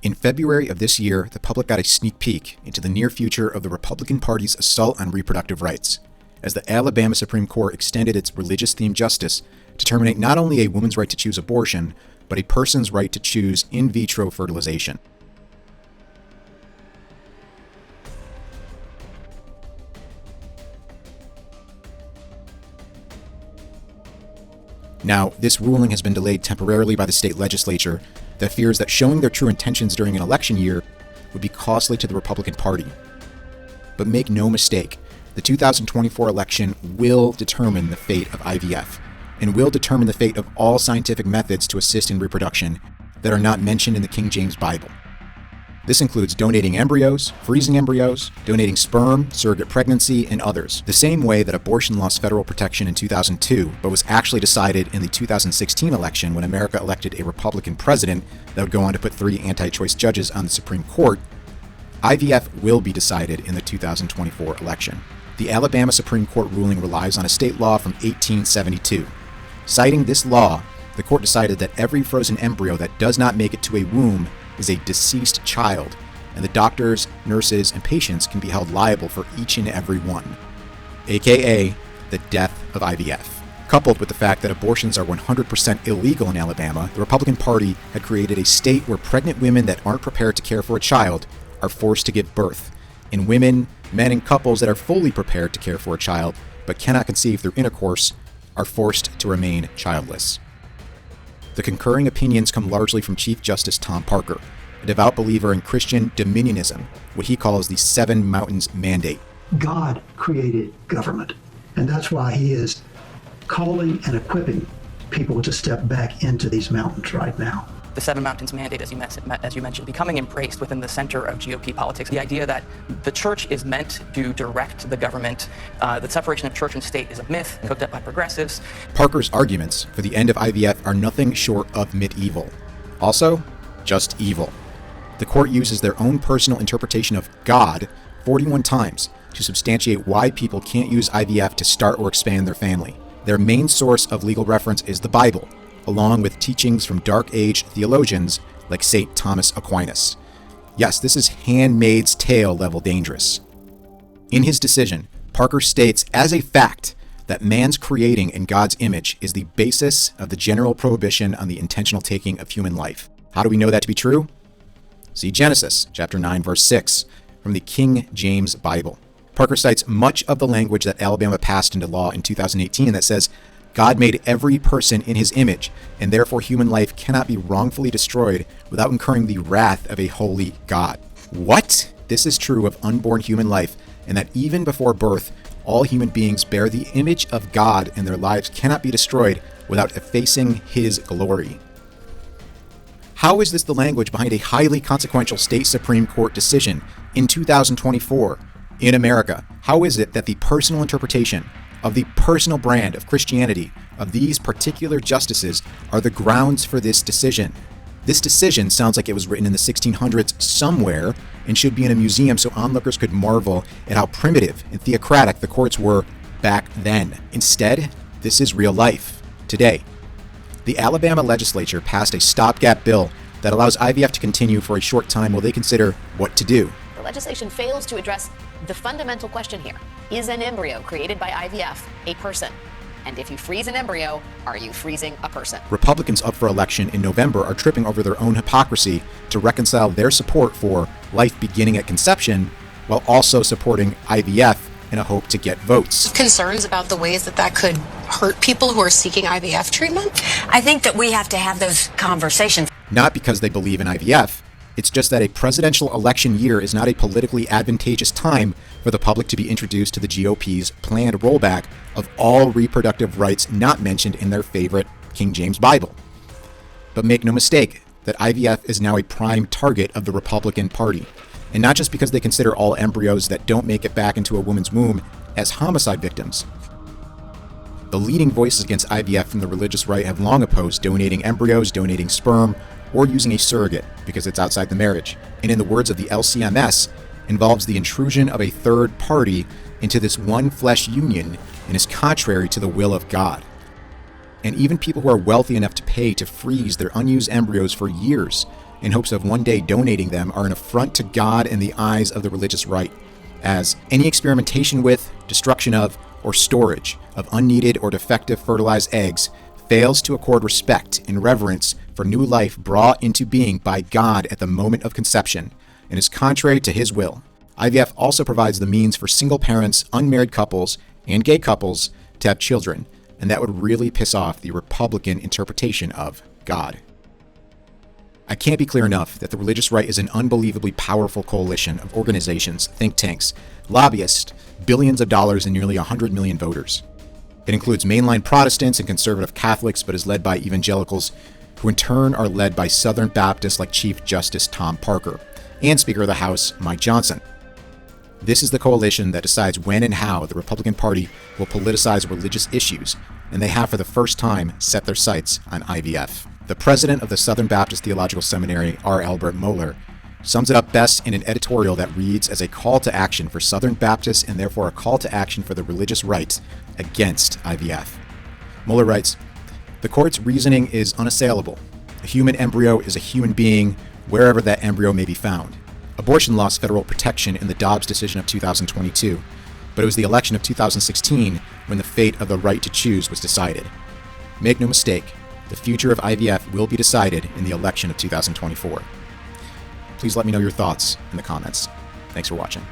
In February of this year, the public got a sneak peek into the near future of the Republican Party's assault on reproductive rights, as the Alabama Supreme Court extended its religious-themed justice to terminate not only a woman's right to choose abortion, but a person's right to choose in vitro fertilization. Now, this ruling has been delayed temporarily by the state legislature that fears that showing their true intentions during an election year would be costly to the Republican Party. But make no mistake, the 2024 election will determine the fate of IVF, and will determine the fate of all scientific methods to assist in reproduction that are not mentioned in the King James Bible. This includes donating embryos, freezing embryos, donating sperm, surrogate pregnancy, and others. The same way that abortion lost federal protection in 2002, but was actually decided in the 2016 election when America elected a Republican president that would go on to put 3 anti-choice judges on the Supreme Court, IVF will be decided in the 2024 election. The Alabama Supreme Court ruling relies on a state law from 1872. Citing this law, the court decided that every frozen embryo that does not make it to a womb is a deceased child, and the doctors, nurses, and patients can be held liable for each and every one, aka the death of IVF. Coupled with the fact that abortions are 100% illegal in Alabama, the Republican Party had created a state where pregnant women that aren't prepared to care for a child are forced to give birth, and women, men, and couples that are fully prepared to care for a child but cannot conceive through intercourse are forced to remain childless. The concurring opinions come largely from Chief Justice Tom Parker, a devout believer in Christian Dominionism, what he calls the 7 Mountains Mandate. God created government, and that's why he is calling and equipping people to step back into these mountains right now. The 7 Mountains Mandate, as you mentioned, becoming embraced within the center of GOP politics. The idea that the church is meant to direct the government, the separation of church and state is a myth cooked up by progressives. Parker's arguments for the end of IVF are nothing short of medieval. Also, just evil. The court uses their own personal interpretation of God 41 times to substantiate why people can't use IVF to start or expand their family. Their main source of legal reference is the Bible, along with teachings from Dark Age theologians like St. Thomas Aquinas. Yes, this is Handmaid's Tale level dangerous. In his decision, Parker states as a fact that man's creating in God's image is the basis of the general prohibition on the intentional taking of human life. How do we know that to be true? See Genesis chapter 9, verse 6 from the King James Bible. Parker cites much of the language that Alabama passed into law in 2018 that says, God made every person in his image, and therefore human life cannot be wrongfully destroyed without incurring the wrath of a holy God. What? This is true of unborn human life, and that even before birth, all human beings bear the image of God, and their lives cannot be destroyed without effacing his glory. How is this the language behind a highly consequential state Supreme Court decision in 2024 in America? How is it that the personal interpretation of the personal brand of Christianity of these particular justices are the grounds for this decision? This decision sounds like it was written in the 1600s somewhere and should be in a museum so onlookers could marvel at how primitive and theocratic the courts were back then. Instead, this is real life, today. The Alabama legislature passed a stopgap bill that allows IVF to continue for a short time while they consider what to do. The legislation fails to address the fundamental question here. Is an embryo created by IVF a person? And if you freeze an embryo, are you freezing a person? Republicans up for election in November are tripping over their own hypocrisy to reconcile their support for life beginning at conception while also supporting IVF in a hope to get votes. Concerns about the ways that could hurt people who are seeking IVF treatment? I think that we have to have those conversations. Not because they believe in IVF. It's just that a presidential election year is not a politically advantageous time for the public to be introduced to the GOP's planned rollback of all reproductive rights not mentioned in their favorite King James Bible. But make no mistake that IVF is now a prime target of the Republican Party, and not just because they consider all embryos that don't make it back into a woman's womb as homicide victims. The leading voices against IVF from the religious right have long opposed donating embryos, donating sperm, or using a surrogate because it's outside the marriage, and in the words of the LCMS, involves the intrusion of a third party into this one flesh union and is contrary to the will of God. And even people who are wealthy enough to pay to freeze their unused embryos for years in hopes of one day donating them are an affront to God in the eyes of the religious right, as any experimentation with, destruction of, or storage of unneeded or defective fertilized eggs fails to accord respect and reverence for new life brought into being by God at the moment of conception and is contrary to his will. IVF also provides the means for single parents, unmarried couples, and gay couples to have children, and that would really piss off the Republican interpretation of God. I can't be clear enough that the religious right is an unbelievably powerful coalition of organizations, think tanks, lobbyists, billions of dollars, and nearly 100 million voters. It includes mainline Protestants and conservative Catholics, but is led by evangelicals, who in turn are led by Southern Baptists like Chief Justice Tom Parker and Speaker of the House Mike Johnson. This is the coalition that decides when and how the Republican Party will politicize religious issues, and they have for the first time set their sights on IVF. The president of the Southern Baptist Theological Seminary, R. Albert Mohler, sums it up best in an editorial that reads as a call to action for Southern Baptists and therefore a call to action for the religious right against IVF. Mohler writes, "The court's reasoning is unassailable. A human embryo is a human being wherever that embryo may be found. Abortion lost federal protection in the Dobbs decision of 2022, but it was the election of 2016 when the fate of the right to choose was decided. Make no mistake, the future of IVF will be decided in the election of 2024. Please let me know your thoughts in the comments. Thanks for watching.